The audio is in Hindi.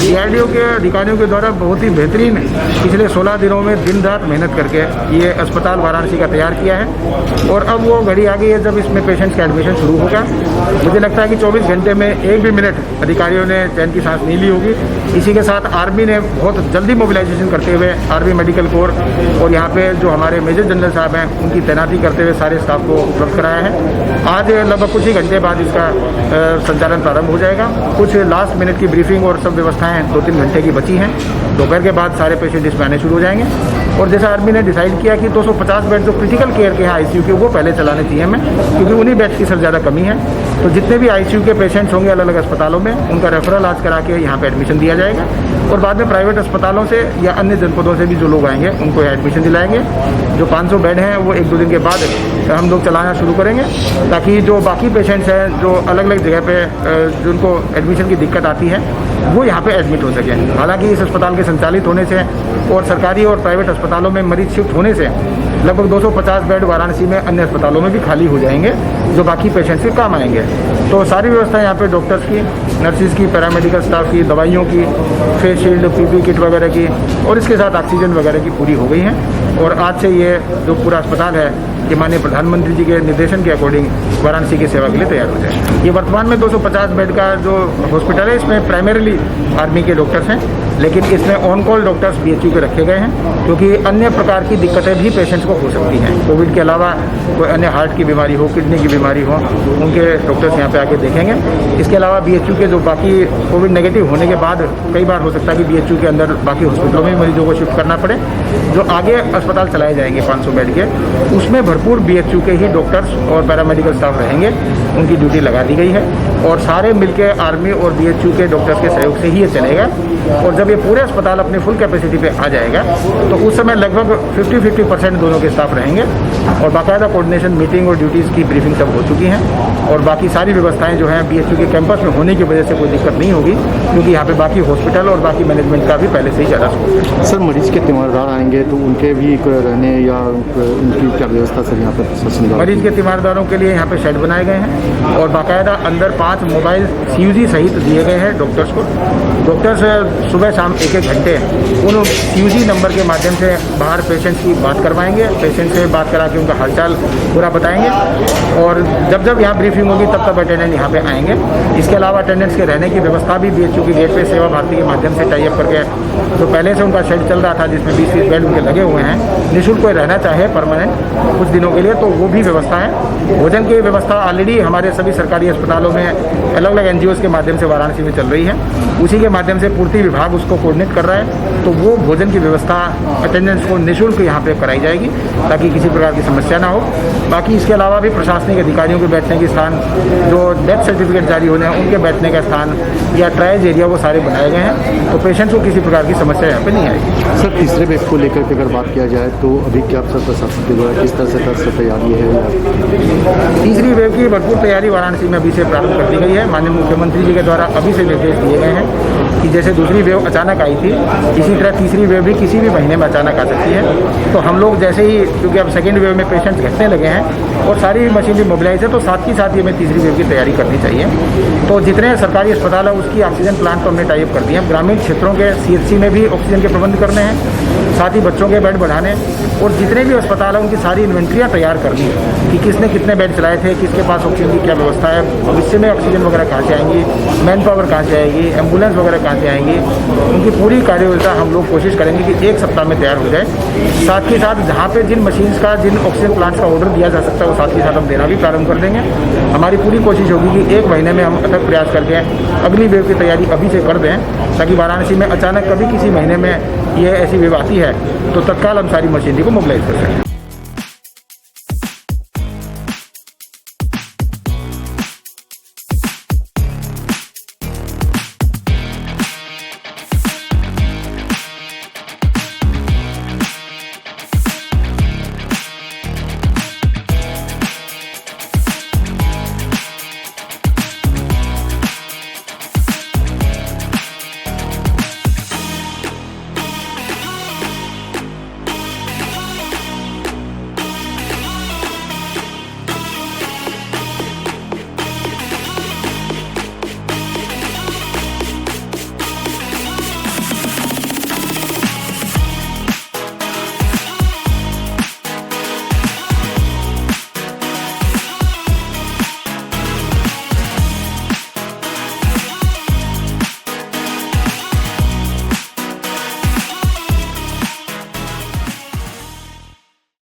DRDO के अधिकारियों के द्वारा बहुत ही बेहतरीन पिछले 16 दिनों में दिन रात मेहनत करके ये अस्पताल वाराणसी का तैयार किया है और अब वो घड़ी आ गई है जब इसमें पेशेंट्स का एडमिशन शुरू होगा। मुझे लगता है कि 24 घंटे में एक भी मिनट अधिकारियों ने चैन की सांस नहीं ली होगी। इसी के साथ आर्मी ने बहुत जल्दी मोबिलाइजेशन करते हुए आर्मी मेडिकल कोर और यहाँ पे जो हमारे मेजर जनरल साहब हैं उनकी तैनाती करते हुए सारे स्टाफ को उपलब्ध कराया है। आज लगभग कुछ ही घंटे बाद इसका संचालन प्रारंभ हो जाएगा। कुछ लास्ट मिनट की ब्रीफिंग और सब व्यवस्थाएं 2-3 घंटे की बची हैं। दोपहर के बाद सारे पेशेंट इसमें आने शुरू हो जाएंगे और जैसा आर्मी ने डिसाइड किया कि 250 बेड जो क्रिटिकल केयर के हैं ICU के वो पहले चलाने चाहिए हमें, क्योंकि उन्हीं बेड्स की सर ज़्यादा कमी है। तो जितने भी ICU के पेशेंट्स होंगे अलग अलग अस्पतालों में उनका रेफरल आज करा के यहाँ पे एडमिशन दिया जाएगा और बाद में प्राइवेट अस्पतालों से या अन्य जनपदों से भी जो लोग आएंगे उनको एडमिशन दिलाएंगे। जो 500 बेड हैं वो 1-2 दिन के बाद हम लोग चलाना शुरू करेंगे ताकि जो बाकी पेशेंट्स हैं जो अलग अलग जगह पे जिनको एडमिशन की दिक्कत आती है वो यहाँ पे एडमिट हो सकें। हालांकि इस अस्पताल के संचालित होने से और सरकारी और प्राइवेट अस्पतालों में मरीज शिफ्ट होने से लगभग 250 बेड वाराणसी में अन्य अस्पतालों में भी खाली हो जाएंगे जो बाकी पेशेंट्स के काम आएंगे। तो सारी व्यवस्था यहाँ पे डॉक्टर्स की, नर्सिस की, पैरामेडिकल स्टाफ की, दवाइयों की, फेस शील्ड, PP किट वगैरह की और इसके साथ ऑक्सीजन वगैरह की पूरी हो गई हैं और आज से ये जो पूरा अस्पताल है ये माननीय प्रधानमंत्री जी के निर्देशन के अकॉर्डिंग वाराणसी की सेवा के लिए तैयार हो जाए। ये वर्तमान में 250 बेड का जो हॉस्पिटल है इसमें प्राइमरीली आर्मी के डॉक्टर्स हैं, लेकिन इसमें ऑन कॉल डॉक्टर्स BHU के रखे गए हैं क्योंकि अन्य प्रकार की दिक्कतें भी पेशेंट्स को हो सकती हैं। कोविड के अलावा कोई अन्य हार्ट की बीमारी हो, किडनी की बीमारी हो, उनके डॉक्टर्स यहाँ पे आके देखेंगे। इसके अलावा BHU के जो बाकी कोविड नेगेटिव होने के बाद कई बार हो सकता है कि BHU के अंदर बाकी हॉस्पिटलों में मरीजों को शिफ्ट करना पड़े। जो आगे अस्पताल चलाए जाएंगे 500 बेड के उसमें भरपूर BHU के ही डॉक्टर्स और पैरामेडिकल स्टाफ रहेंगे, उनकी ड्यूटी लगा दी गई है और सारे मिलकर आर्मी और BHU के डॉक्टर्स के सहयोग से ही ये चलेगा। और जब ये पूरे अस्पताल अपने फुल कैपेसिटी पे आ जाएगा तो उस समय लगभग 50-50% दोनों के स्टाफ रहेंगे और बाकायदा कोऑर्डिनेशन मीटिंग और ड्यूटीज़ की ब्रीफिंग सब हो चुकी हैं और बाकी सारी व्यवस्थाएं जो हैं BHU के कैंपस में होने की वजह से कोई दिक्कत नहीं होगी क्योंकि यहाँ पे बाकी हॉस्पिटल और बाकी मैनेजमेंट का भी पहले से ही ज़्यादा सपोर्ट है। सर, मरीज के तीमारदार आएंगे तो उनके भी रहने या उनकी क्या व्यवस्था सर यहाँ पर? मरीज के तीमारदारों के लिए यहाँ पे शेड बनाए गए हैं और बाकायदा अंदर 5 मोबाइल CUG सहित दिए गए हैं डॉक्टर्स को। डॉक्टर्स सुबह शाम 1-1 घंटे उन CUG नंबर के माध्यम से बाहर पेशेंट्स की बात करवाएंगे, पेशेंट से बात करा के उनका हालचाल पूरा बताएंगे और जब जब यहाँ ब्रीफिंग होगी तब अटेंडेंट यहाँ पे आएंगे। इसके अलावा अटेंडेंट्स के रहने की व्यवस्था भी BHU के गेट पे सेवा भारती के माध्यम से टाई अप करके जो पहले से उनका शेड चल रहा था जिसमें 20-30 बेड उनके लगे हुए हैं, निःशुल्क कोई रहना चाहे परमानेंट कुछ दिनों के लिए तो वो भी व्यवस्था है। भोजन की व्यवस्था ऑलरेडी हमारे सभी सरकारी अस्पतालों में अलग अलग NGOs के माध्यम से वाराणसी में चल रही है, उसी के माध्यम से पूर्ति विभाग उसको कोऑर्डिनेट कर रहा है। तो वो भोजन की व्यवस्था अटेंडेंट्स को निःशुल्क यहाँ पे कराई जाएगी ताकि किसी प्रकार की समस्या ना हो। बाकी इसके अलावा भी प्रशासनिक अधिकारियों के बैठने के स्थान, जो डेथ सर्टिफिकेट जारी होने हैं उनके बैठने का स्थान या ट्रायज एरिया वो सारे बनाए गए हैं तो पेशेंट्स को किसी प्रकार की समस्या यहाँ पे नहीं आएगी। सर, तीसरे वेव को लेकर के अगर बात किया जाए तो अभी क्या सर प्रशासन के द्वारा किस तरह से तैयारी है? तीसरी वेव की भरपूर तैयारी वाराणसी में अभी से प्रारंभ कर दी गई है। माननीय मुख्यमंत्री जी के द्वारा अभी से निर्देश दिए गए हैं कि जैसे दूसरी वेव अचानक आई थी इसी तरह तीसरी वेव भी किसी भी महीने में अचानक आ सकती है। तो हम लोग जैसे ही, क्योंकि अब सेकेंड वेव में पेशेंट्स घटने लगे हैं और सारी मशीनरी मोबिलाइज है तो साथ ही साथ ही हमें तीसरी वेव की तैयारी करनी चाहिए। तो जितने सरकारी अस्पताल है उसकी ऑक्सीजन प्लांट तो हमने टाई अप कर दिए हैं। ग्रामीण क्षेत्रों के CHC में भी ऑक्सीजन के प्रबंध करने हैं, साथ ही बच्चों के बेड बढ़ाने और जितने भी अस्पताल हैं उनकी सारी इन्वेंट्रियाँ तैयार करनी है कि किसने कितने बेड चलाए थे, किसके पास ऑक्सीजन की क्या व्यवस्था है, भविष्य में ऑक्सीजन वगैरह कहाँ से आएंगी, मैन पावर कहाँ से आएगी, एम्बुलेंस वगैरह कहाँ से आएंगी, उनकी पूरी कार्ययोजना हम लोग कोशिश करेंगे कि 1 सप्ताह में तैयार हो जाए। साथ ही साथ जहाँ पे जिन मशीन्स का, जिन ऑक्सीजन प्लांट्स का ऑर्डर दिया जा सकता है वो साथ ही साथ हम देना भी प्रारंभ कर देंगे। हमारी पूरी कोशिश होगी कि 1 महीने में हम अथक प्रयास करके अगली वेव की तैयारी अभी से कर दें ताकि वाराणसी में अचानक कभी किसी महीने में ये ऐसी वेव आती है तो तत्काल हम सारी मशीनरी को मोबिलाइज कर सकें।